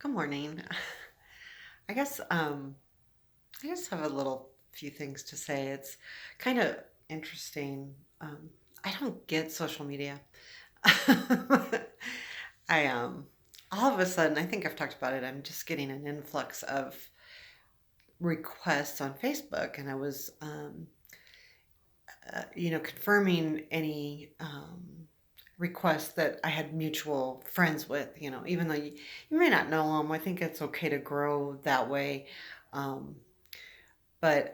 Good morning. I guess I just have a little few things to say. It's kind of interesting. I don't get social media. I all of a sudden, I think I've talked about it. I'm just getting an influx of requests on Facebook, and I was confirming any requests that I had mutual friends with, even though you may not know them. I think it's okay to grow that way. Um, but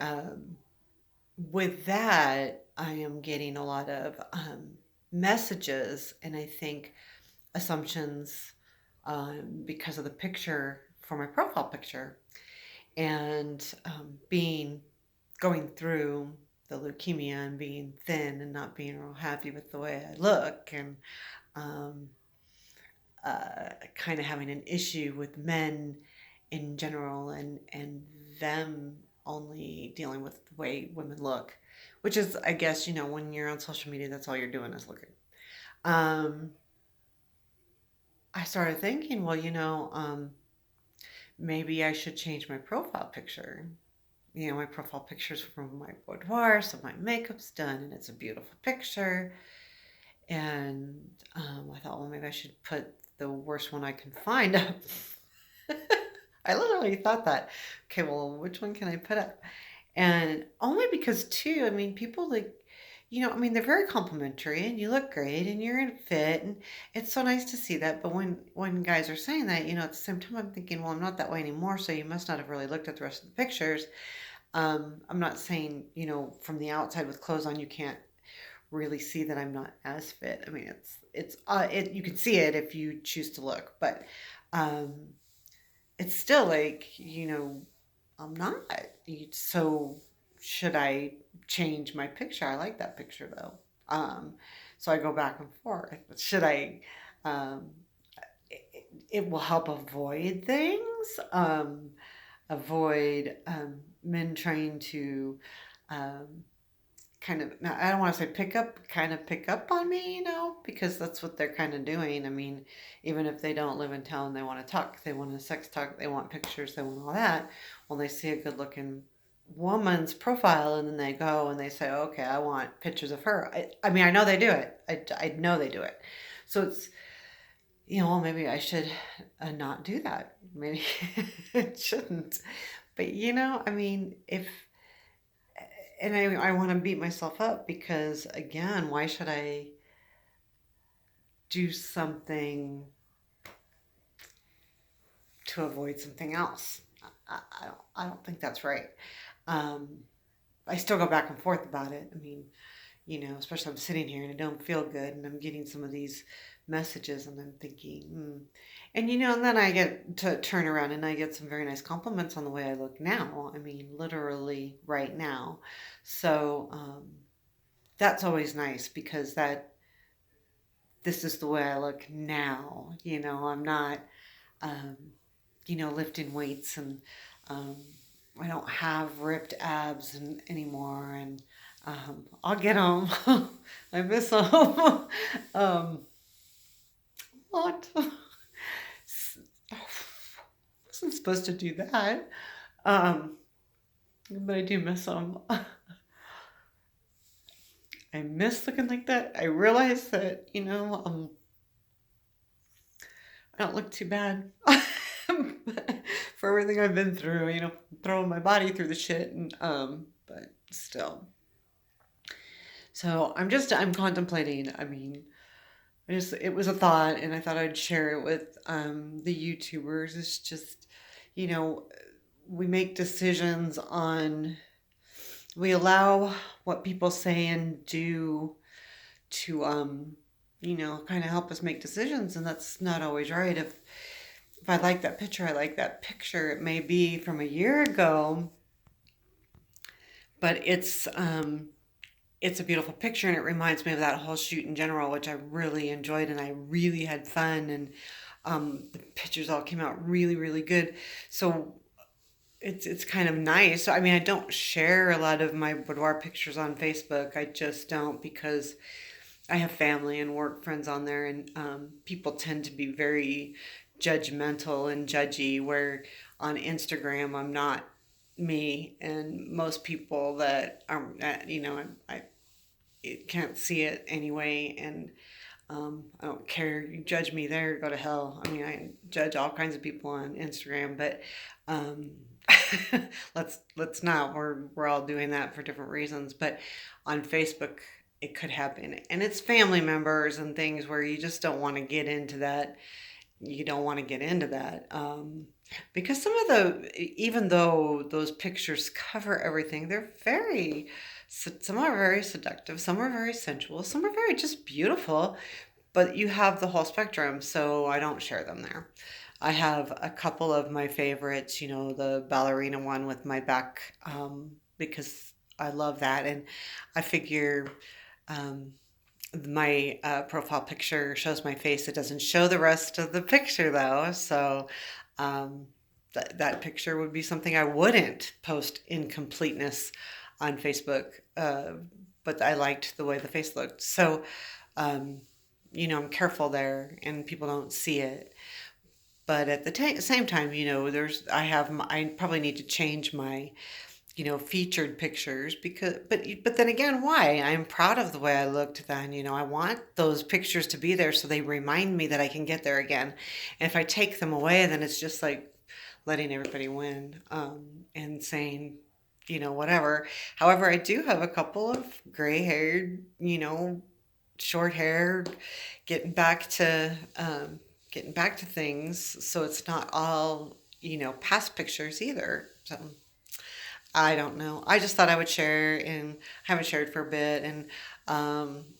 with that, I am getting a lot of messages and I think assumptions because of the picture for my profile picture and being going through the leukemia and being thin and not being real happy with the way I look and um, kind of having an issue with men in general and them only dealing with the way women look, which is, I guess, when you're on social media, that's all you're doing is looking. Um, I started thinking, well, maybe I should change my profile picture. My profile picture's from my boudoir, so my makeup's done and it's a beautiful picture. And I thought, well, maybe I should put the worst one I can find up. I literally thought that. Okay, well, which one can I put up? And only because, too, I mean, people like, they're very complimentary and you look great and you're in fit and it's so nice to see that. But when guys are saying that, at the same time, I'm thinking, well, I'm not that way anymore, so you must not have really looked at the rest of the pictures. I'm not saying, from the outside with clothes on, you can't really see that I'm not as fit. I mean, it's you can see it if you choose to look, but um, it's still like, I'm not. So should I change my picture? I like that picture though. Um, so I go back and forth. Should I? Um, it will help avoid things. Avoid men trying to um, kind of, now I don't want to say pick up on me, because that's what they're kind of doing. I mean, even if they don't live in town, they want to talk, they want to sex talk, they want pictures, they want all that. Well, they see a good looking woman's profile and then they go and they say, okay, I want pictures of her. I mean, I know they do it. I know they do it. So it's, well, maybe I should not do that. Maybe it shouldn't. But, I mean, if and I want to beat myself up because again, why should I do something to avoid something else? I don't think that's right. Um, I still go back and forth about it. I mean, especially I'm sitting here and I don't feel good and I'm getting some of these messages and I'm thinking, And and then I get to turn around and I get some very nice compliments on the way I look now. I mean, literally right now. So, that's always nice because this is the way I look now. I'm not, um, lifting weights and um, I don't have ripped abs anymore. And I'll get them. I miss them. um, what? I wasn't supposed to do that. Um, but I do miss them. I miss looking like that. I realize that, I don't look too bad for everything I've been through, throwing my body through the shit and but still. So I'm contemplating. I mean, it was a thought and I thought I'd share it with the YouTubers. It's just, you know, we make decisions on we allow what people say and do to kind of help us make decisions, and that's not always right. If I like that picture, I like that picture. It may be from a year ago, but it's a beautiful picture and it reminds me of that whole shoot in general, which I really enjoyed and I really had fun, and the pictures all came out really, really good. So it's kind of nice. So, I mean, I don't share a lot of my boudoir pictures on Facebook. I just don't because I have family and work friends on there, and people tend to be very judgmental and judgy, where on Instagram I'm not me, and most people that are, I can't see it anyway, and I don't care. You judge me there, go to hell. I mean, I judge all kinds of people on Instagram, but um, let's not. We're all doing that for different reasons. But on Facebook, it could happen, and it's family members and things where you just don't want to get into that. You don't want to get into that because some of even though those pictures cover everything, they're very. Some are very seductive, some are very sensual, some are very just beautiful, but you have the whole spectrum, so I don't share them there. I have a couple of my favorites, the ballerina one with my back, because I love that. And I figure um, my profile picture shows my face. It doesn't show the rest of the picture, though. So um, that picture would be something I wouldn't post in completeness on Facebook. But I liked the way the face looked. So, um, I'm careful there and people don't see it. But at the same time, I probably need to change my, featured pictures but then again, why? I'm proud of the way I looked then. I want those pictures to be there so they remind me that I can get there again. And if I take them away, then it's just like letting everybody win, and saying, whatever. However, I do have a couple of gray haired, short hair, getting back to getting back to things, so it's not all past pictures either. So I don't know. I just thought I would share, and I haven't shared for a bit. And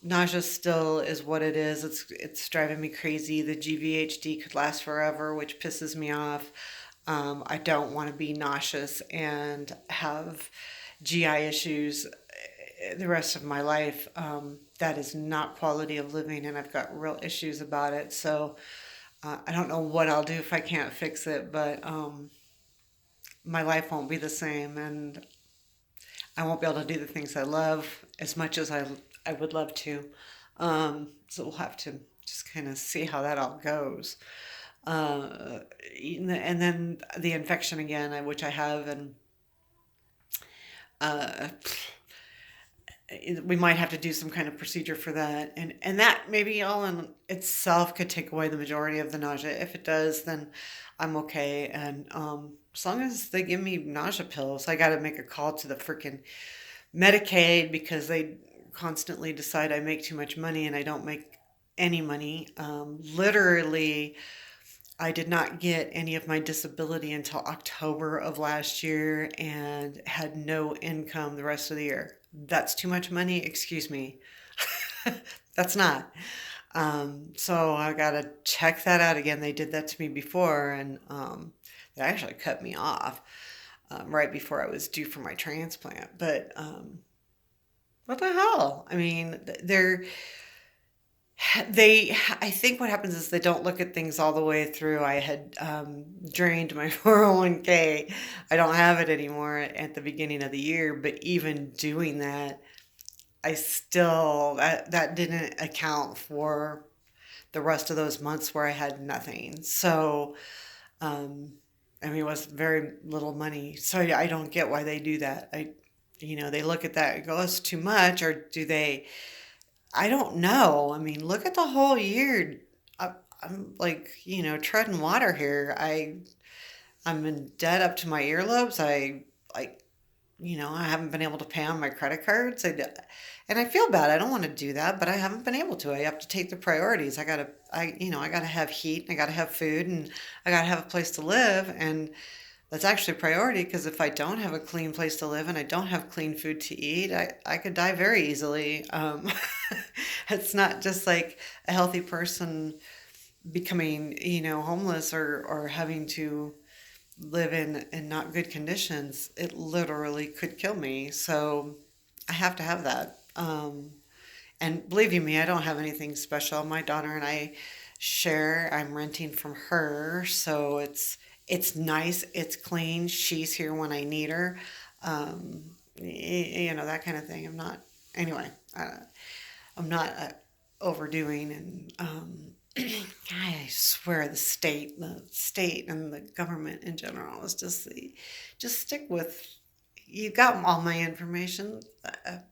nausea still is what it is. It's driving me crazy. The GVHD could last forever, which pisses me off. I don't want to be nauseous and have GI issues the rest of my life. That is not quality of living, and I've got real issues about it. So I don't know what I'll do if I can't fix it, but my life won't be the same, and I won't be able to do the things I love as much as I would love to. So we'll have to just kind of see how that all goes. Uh, and then the infection again, which I have, and uh, we might have to do some kind of procedure for that, and that maybe all in itself could take away the majority of the nausea. If it does, then I'm okay. And as long as they give me nausea pills, I got to make a call to the freaking Medicaid because they constantly decide I make too much money, and I don't make any money. Literally, I did not get any of my disability until October of last year and had no income the rest of the year. That's too much money? Excuse me. That's not. So I got to check that out again. They did that to me before, and they actually cut me off right before I was due for my transplant. But what the hell? I mean, I think what happens is they don't look at things all the way through. I had drained my 401k. I don't have it anymore at the beginning of the year, but even doing that, I still, that didn't account for the rest of those months where I had nothing. So, um, I mean, it was very little money. So I don't get why they do that. They look at that and go, it's too much, or do they? I don't know. I mean, look at the whole year. I'm like, treading water here. I'm in debt up to my earlobes. I like, I haven't been able to pay on my credit cards. And I feel bad. I don't want to do that, but I haven't been able to. I have to take the priorities. I gotta have heat, and I gotta have food, and I gotta have a place to live. And that's actually a priority, because if I don't have a clean place to live and I don't have clean food to eat, I could die very easily. It's not just like a healthy person becoming, homeless, or having to live in not good conditions. It literally could kill me. So I have to have that. And believe you me, I don't have anything special. My daughter and I share. I'm renting from her, so it's nice. It's clean. She's here when I need her. That kind of thing. I'm not. Anyway, I'm not overdoing, and I swear the state and the government in general is just stick with, you got all my information.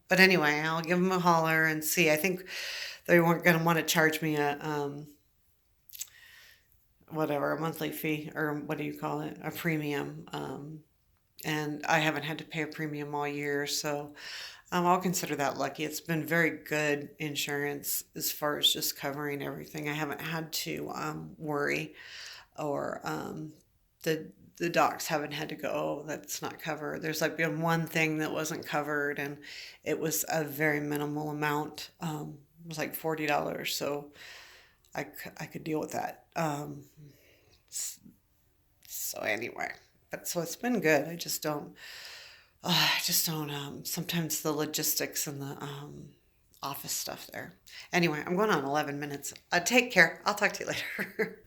But anyway, I'll give them a holler and see. I think they weren't going to want to charge me a, whatever, a monthly fee, or what do you call it? A premium. And I haven't had to pay a premium all year, so I'll consider that lucky. It's been very good insurance as far as just covering everything. I haven't had to worry, or the the docs haven't had to go, oh, that's not covered. There's like been one thing that wasn't covered, and it was a very minimal amount. It was like $40, so I could deal with that. So anyway, but so it's been good. I just don't. Sometimes the logistics and the office stuff there. Anyway, I'm going on 11 minutes. Take care. I'll talk to you later.